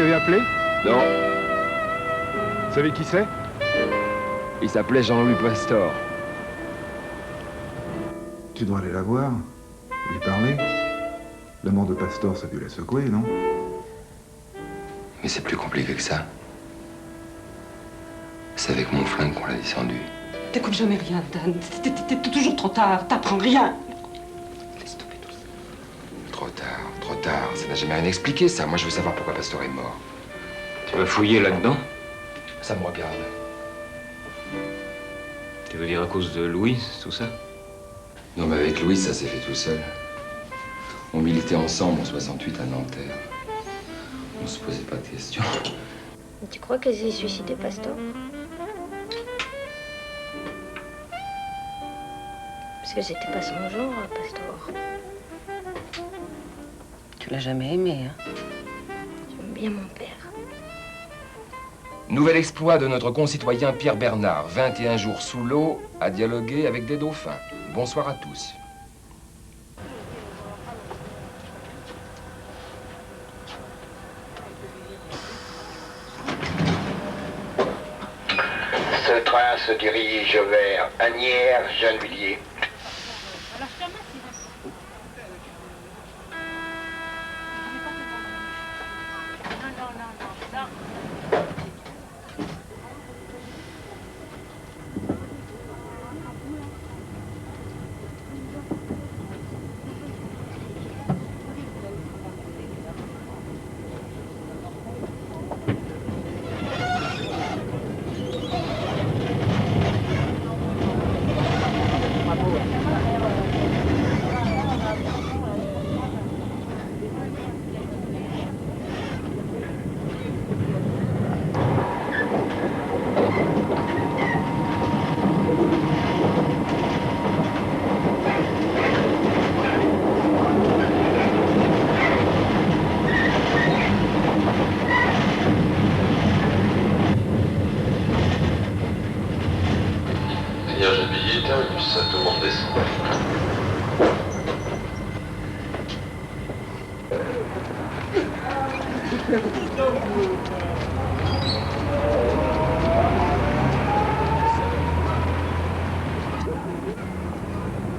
avait appelé? Non. Vous savez qui c'est? Il s'appelait Jean-Louis Pastor. Tu dois aller la voir, lui parler. La mort de Pastor, ça a dû la secouer, non? Mais c'est plus compliqué que ça. C'est avec mon flingue qu'on l'a descendu. T'écoutes jamais rien, Dan. T'es toujours trop tard. T'apprends rien. Laisse tomber tout ça. Trop tard, trop tard. Ça n'a jamais rien expliqué, ça. Moi, je veux savoir pourquoi Pastor est mort. Tu vas fouiller là-dedans? Ça me regarde. Tu veux dire à cause de Louise, tout ça? Non, mais avec Louis, ça s'est fait tout seul. On militait ensemble en 68 à Nanterre. On se posait pas de questions. Tu crois qu'elle s'est suicidée, Pastor? Parce que c'était pas son genre, Pastor. Tu l'as jamais aimé, hein? J'aime bien mon père. Nouvel exploit de notre concitoyen Pierre Bernard. 21 jours sous l'eau à dialoguer avec des dauphins. Bonsoir à tous. Ce train se dirige vers Asnières-Gennevilliers. Ça demande descendre.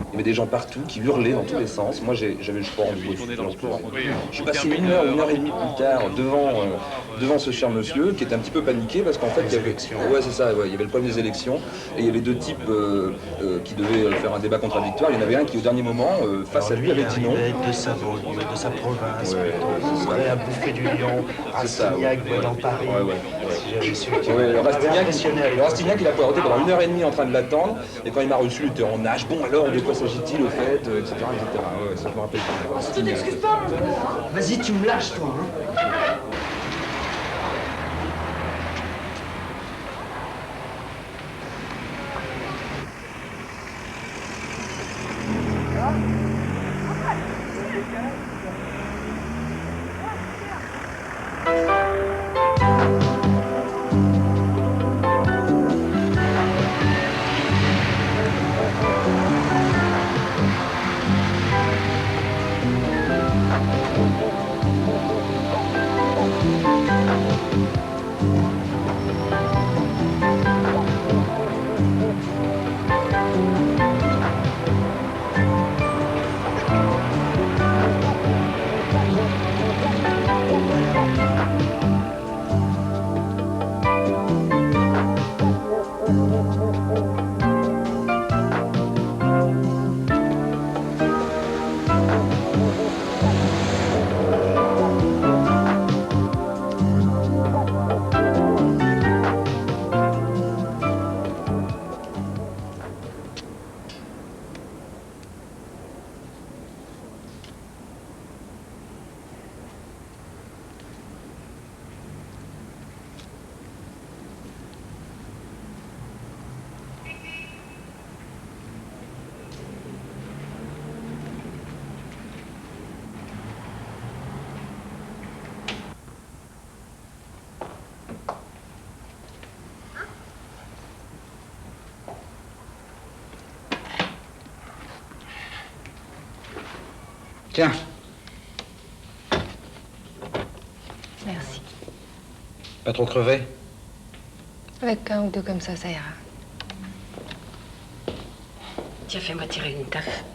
Il y avait des gens partout qui hurlaient dans tous les sens. Moi, j'avais le sport. Je suis passé 1 heure, 1h30 plus tard devant ce cher monsieur qui était un petit peu paniqué parce qu'en fait, il y avait... Ouais, c'est ça, ouais, il y avait le problème des élections et il y avait 2 types qui devaient faire un débat contradictoire. Il y en avait un qui, au dernier moment, face à lui, avait dit non. De sa banlieue, de sa province, prêt à bouffer du lion, Rastignac voyant Paris. Si j'avais su Rastignac, il a poireauté pendant 1h30 en train de l'attendre et quand il m'a reçu, il était en nage. Bon, alors, de quoi s'agit-il au fait, etc. Ouais, ça je me rappelle pas. Tu t'excuses pas. Vas-y, tu me lâches, toi, hein. Tiens. Merci. Pas trop crevé? Avec un ou deux comme ça ira. Tiens, fais-moi tirer une taffe.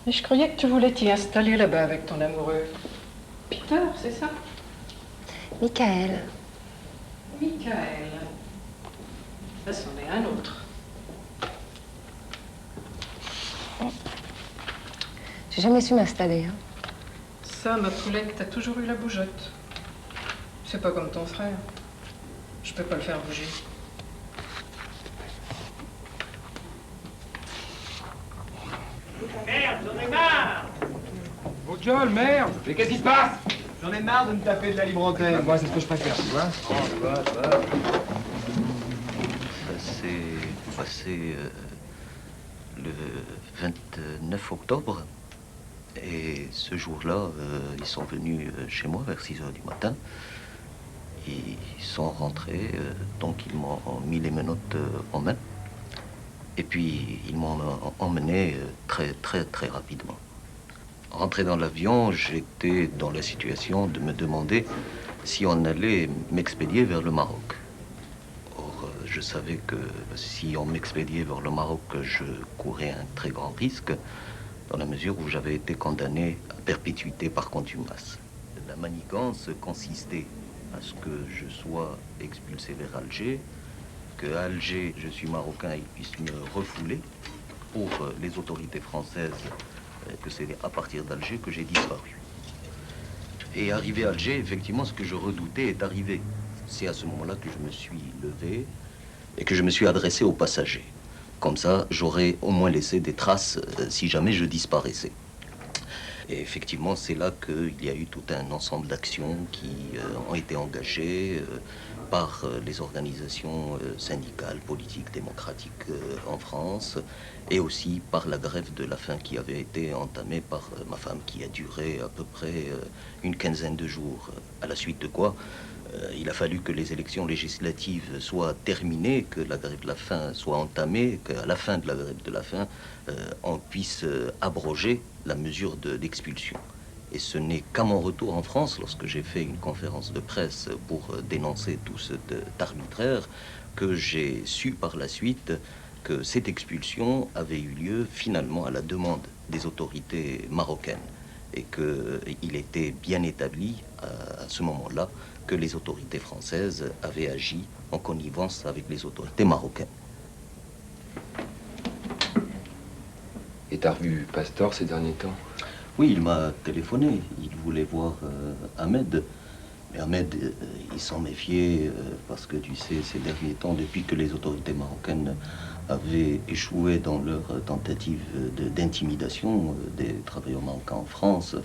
Mais je croyais que tu voulais t'y installer là-bas avec ton amoureux. Peter, c'est ça? Michael. Michael. Ça, c'en est un autre. J'ai jamais su m'installer. Hein. Ça, ma poulette, t'as toujours eu la bougeotte. C'est pas comme ton frère. Je peux pas le faire bouger. Merde, j'en ai marre! Bon gueule, merde! Mais qu'est-ce qui se passe? J'en ai marre de me taper de la libre antenne. Moi, c'est ce que je préfère, tu vois. Ça s'est passé le 29 octobre. Et ce jour-là, ils sont venus chez moi vers 6 heures du matin. Ils sont rentrés, donc ils m'ont mis les menottes en main. Et puis, ils m'ont emmené très rapidement. Rentré dans l'avion, j'étais dans la situation de me demander si on allait m'expédier vers le Maroc. Or, je savais que si on m'expédiait vers le Maroc, je courais un très grand risque, dans la mesure où j'avais été condamné à perpétuité par contumace. La manigance consistait à ce que je sois expulsé vers Alger, qu'à Alger, je suis marocain, ils puissent me refouler pour les autorités françaises, que c'est à partir d'Alger que j'ai disparu. Et arrivé à Alger, effectivement, ce que je redoutais est arrivé. C'est à ce moment-là que je me suis levé et que je me suis adressé aux passagers. Comme ça, j'aurais au moins laissé des traces si jamais je disparaissais. Et effectivement, c'est là qu'il y a eu tout un ensemble d'actions qui ont été engagées par les organisations syndicales, politiques, démocratiques en France, et aussi par la grève de la faim qui avait été entamée par ma femme, qui a duré à peu près une quinzaine de jours, à la suite de quoi il a fallu que les élections législatives soient terminées, que la grève de la faim soit entamée, qu'à la fin de la grève de la faim, on puisse abroger la mesure d'expulsion. Et ce n'est qu'à mon retour en France, lorsque j'ai fait une conférence de presse pour dénoncer tout cet arbitraire, que j'ai su par la suite que cette expulsion avait eu lieu finalement à la demande des autorités marocaines et qu'il était bien établi à ce moment-là que les autorités françaises avaient agi en connivence avec les autorités marocaines. Et t'as revu Pastor ces derniers temps? Oui, il m'a téléphoné. Il voulait voir Ahmed. Mais Ahmed, il s'en méfiait parce que, tu sais, ces derniers temps, depuis que les autorités marocaines avaient échoué dans leur tentative d'intimidation des travailleurs marocains en France,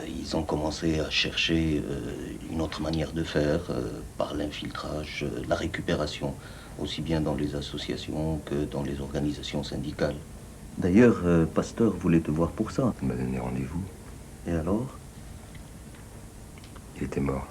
ils ont commencé à chercher une autre manière de faire par l'infiltrage, la récupération, aussi bien dans les associations que dans les organisations syndicales. D'ailleurs, Pasteur voulait te voir pour ça. Il m'a donné rendez-vous. Et alors? Il était mort.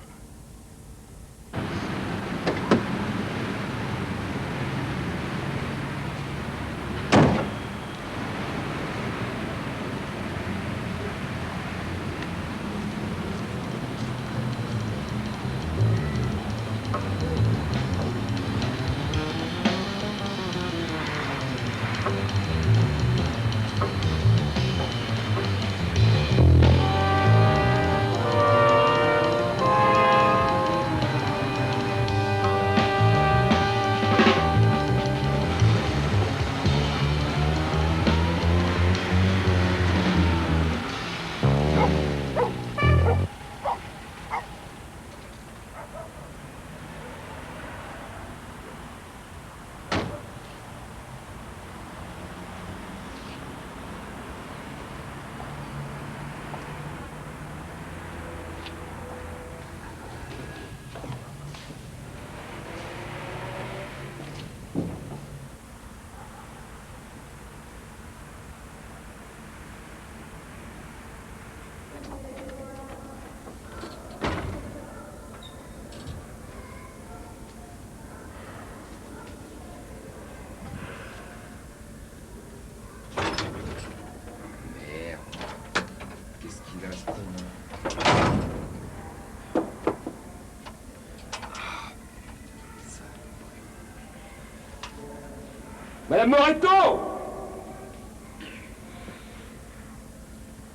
Madame Moretto!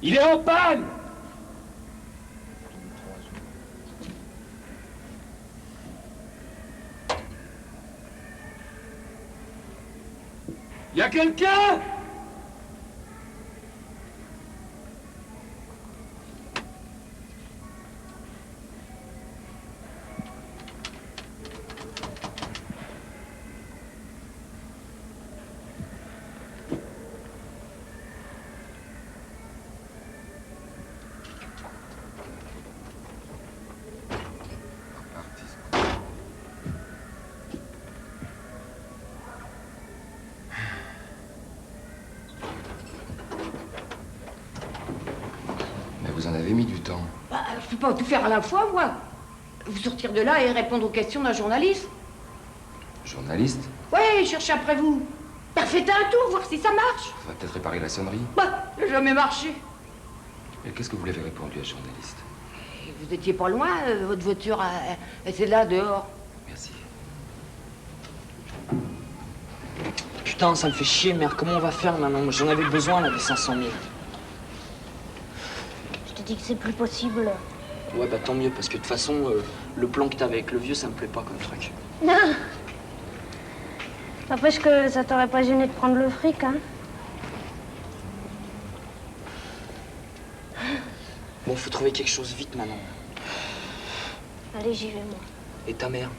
Il est en panne! Y a quelqu'un? Vous en avez mis du temps. Bah, je peux pas tout faire à la fois, moi. Vous sortir de là et répondre aux questions d'un journaliste. Journaliste? Ouais, chercher après vous. Bah, faites un tour, voir si ça marche. On va peut-être réparer la sonnerie. Bah, ça n'a jamais marché. Et qu'est-ce que vous lui avez répondu à ce journaliste? Vous étiez pas loin, votre voiture, c'est là, dehors. Merci. Putain, ça me fait chier, merde. Comment on va faire maintenant? J'en avais besoin, là, des 500 000. Je te dis que c'est plus possible. Ouais, bah tant mieux, parce que de toute façon, le plan que t'avais avec le vieux, ça me plaît pas comme truc. Non. N'empêche que ça t'aurait pas gêné de prendre le fric, hein. Bon, faut trouver quelque chose vite maintenant. Allez, j'y vais, moi. Et ta mère?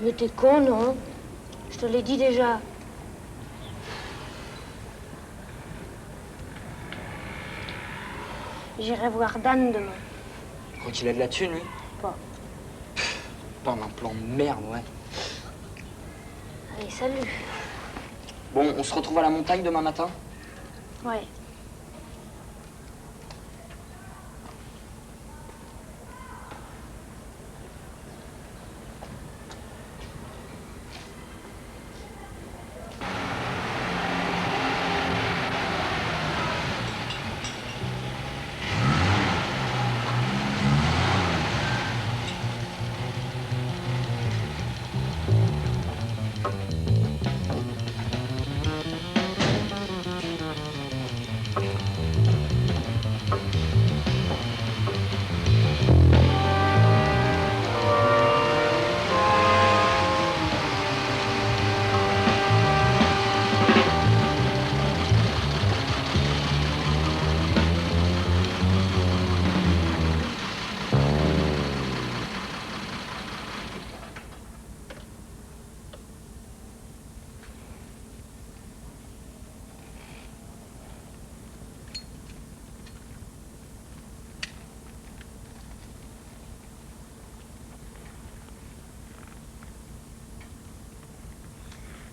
Mais t'es con, non? Je te l'ai dit déjà. J'irai voir Dan demain. Crois qu'il a de la thune, lui? Pas. Pas un plan de merde, ouais. Allez, salut. Bon, on se retrouve à la montagne demain matin? Ouais.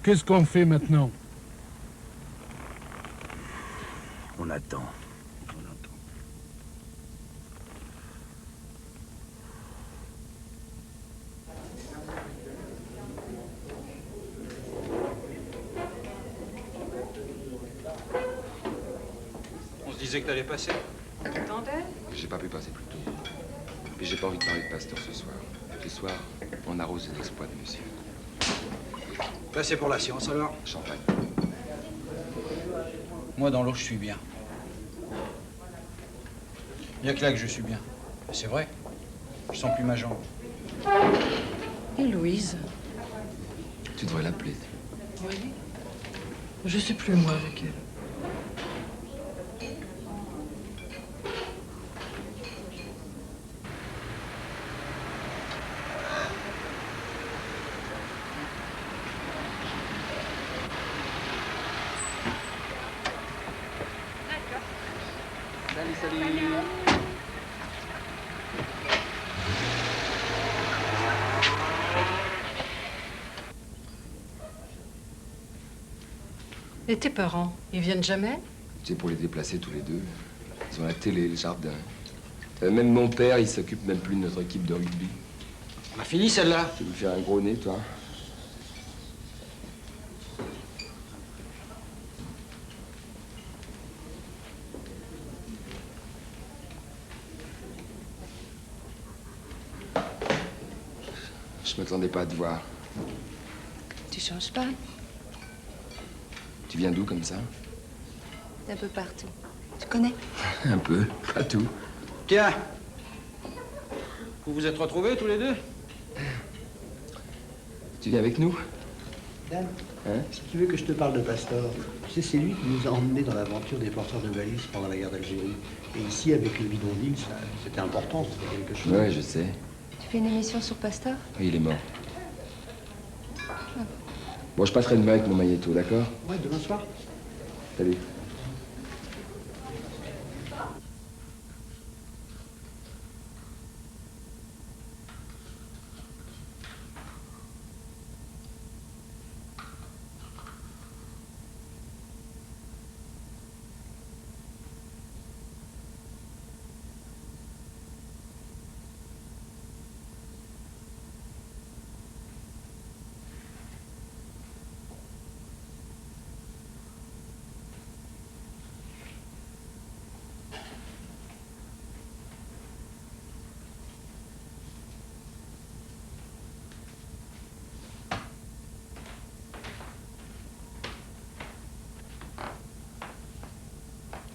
Qu'est-ce qu'on fait maintenant? On attend. On se disait que t'allais passer. T'entendais? J'ai pas pu passer plus tôt. Mais j'ai pas envie de parler de Pasteur ce soir. Ce soir, on arrose les exploits de monsieur. Passez pour la science, alors? Champagne. Moi, dans l'eau, je suis bien. Il n'y a que là que je suis bien. C'est vrai. Je sens plus ma jambe. Et Louise? Tu devrais l'appeler. Oui. Je sais plus, moi, avec elle. Salut. Et tes parents, ils viennent jamais? C'est pour les déplacer tous les deux. Ils ont la télé, le jardin. Même mon père, il s'occupe même plus de notre équipe de rugby. On a fini, celle-là? Tu veux faire un gros nez, toi? Je m'attendais pas à te voir. Tu changes pas? Tu viens d'où comme ça? D'un peu partout. Tu connais? Un peu, pas tout. Tiens. Vous vous êtes retrouvés tous les deux? Tu viens avec nous? Dan, Hein? si tu veux que je te parle de Pastor, tu sais, c'est lui qui nous a emmenés dans l'aventure des porteurs de valises pendant la guerre d'Algérie. Et ici, avec le bidonville, c'était important, c'était quelque chose. Ouais, je sais. Tu fais une émission sur Pastor? Oui, il est mort. Bon, je passerai demain avec mon magnéto, d'accord? Ouais, demain soir. Salut.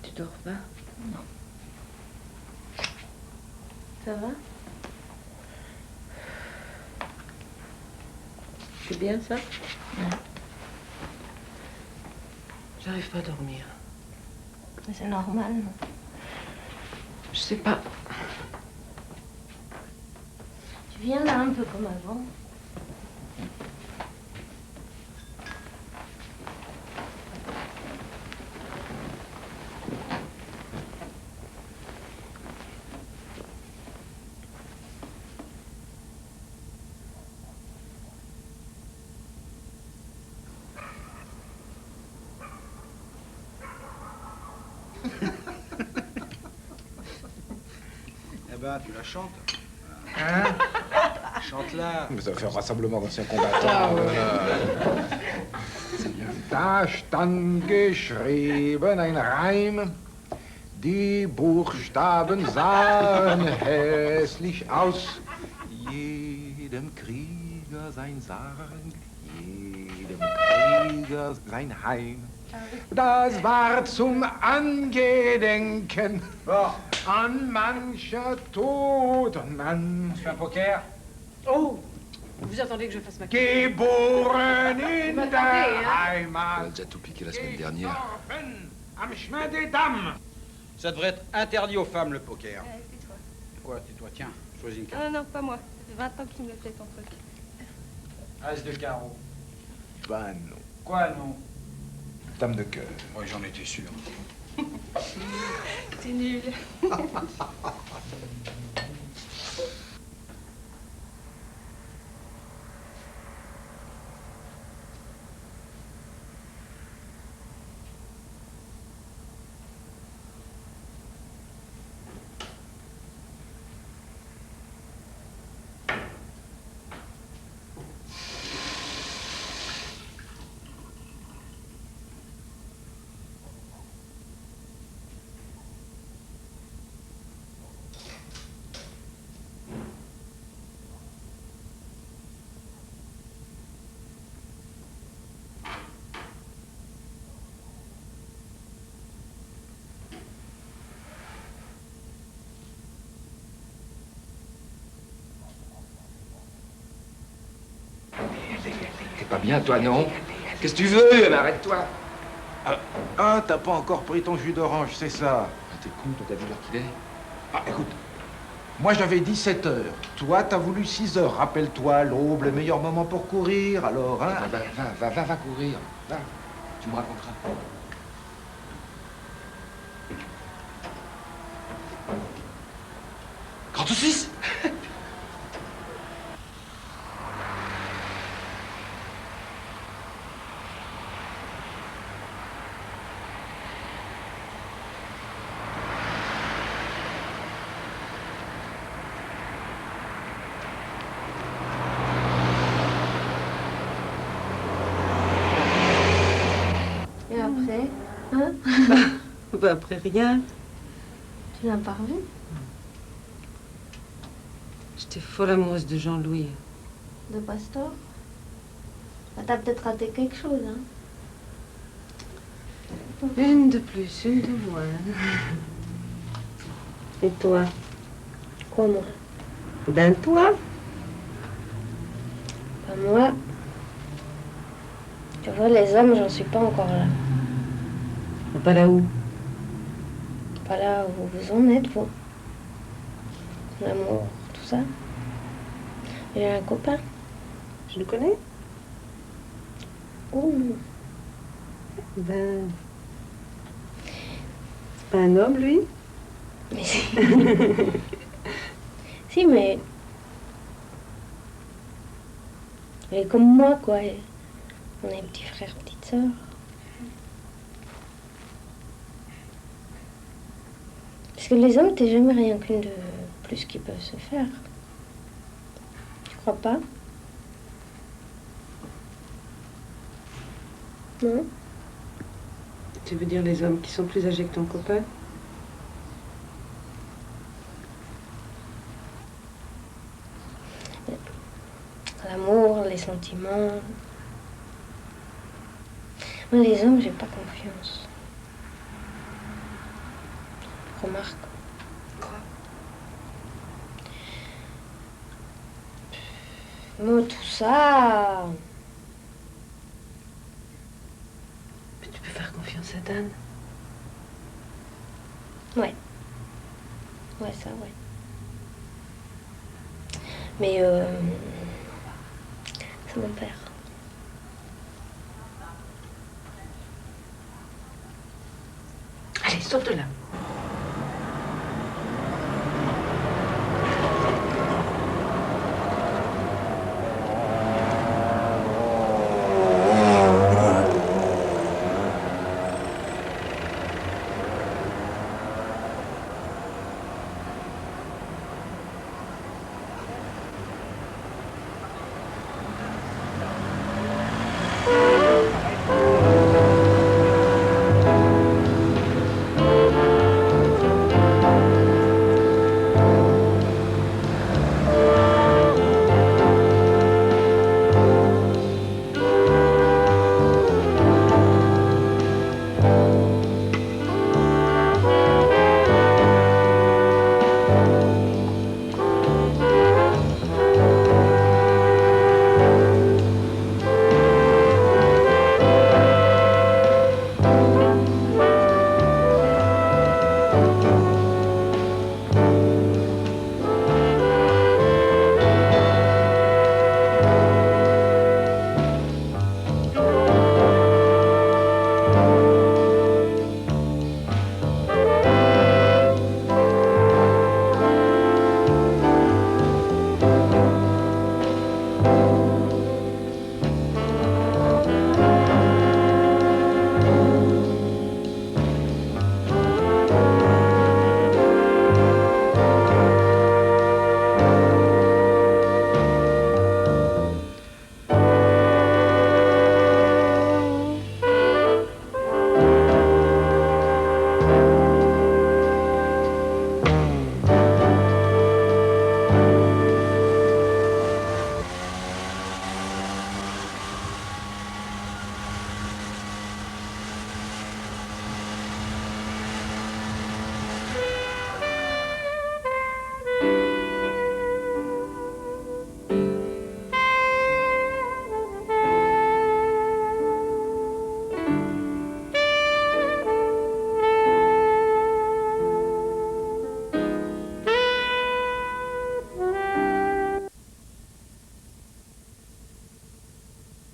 Tu dors pas? Non. Ça va? C'est bien ça? J'arrive pas à dormir. Mais c'est normal. Je sais pas. Tu viens là un peu comme avant. Eh ben, tu la chantes. Hein? Chante-la. Ça va faire rassemblement d'anciens combattants. Ah, Da stand geschrieben ein Reim. Die Buchstaben sahen hässlich aus. Jedem Krieger sein Sarg, jedem Krieger sein Heim. Das war zum Angedenken an mancher toten Mann. Tu fais un poker? Oh! Vous attendez que je fasse ma Geboren in der On a Heimat. déjà tout piqué la semaine dernière. Am chemin des dames. Ça devrait être interdit aux femmes, le poker. Tais-toi. Quoi, tais-toi, tiens, choisis une carte. Ah non, pas moi. Ça fait 20 ans qu'il me fait ton truc. As de carreau. Bah non. Quoi, non? Dame de cœur. Oui, j'en étais sûr. T'es nul. T'es pas bien, toi, non? Qu'est-ce que tu veux? Mais arrête-toi! Ah, t'as pas encore pris ton jus d'orange, c'est ça. T'es con, toi, t'as vu l'heure qu'il est? Ah, écoute. Moi, j'avais 17 heures. Toi, t'as voulu 6 heures. Rappelle-toi, l'aube, le meilleur moment pour courir, alors, hein? Va courir. Va. Tu me raconteras. Grand saucisse! Et après, hein? Bah après rien. Tu l'as pas revu? J'étais folle amoureuse de Jean-Louis. De Pastor? Bah, t'as peut-être raté quelque chose, hein? Une de plus, une de moins. Et toi? Quoi, moi? Ben toi? Ben, moi, tu vois, les hommes, j'en suis pas encore là. Pas là où? Pas là où vous en êtes, vous. L'amour, tout ça. J'ai un copain. Je le connais? Oh. Ben... C'est pas un homme, lui? Mais si. Si, mais... Il est comme moi, quoi. On est petit frère, petite sœur. Parce que les hommes, t'es jamais rien qu'une de plus qui peuvent se faire. Tu crois pas? Non? Tu veux dire les hommes qui sont plus âgés que ton copain? L'amour, les sentiments. Moi, les hommes, j'ai pas confiance. Remarque. Quoi? Moi, tout ça. Mais tu peux faire confiance à Dan. Ouais. Ouais, ça, ouais. Mais, c'est mon père. Allez, saute de là.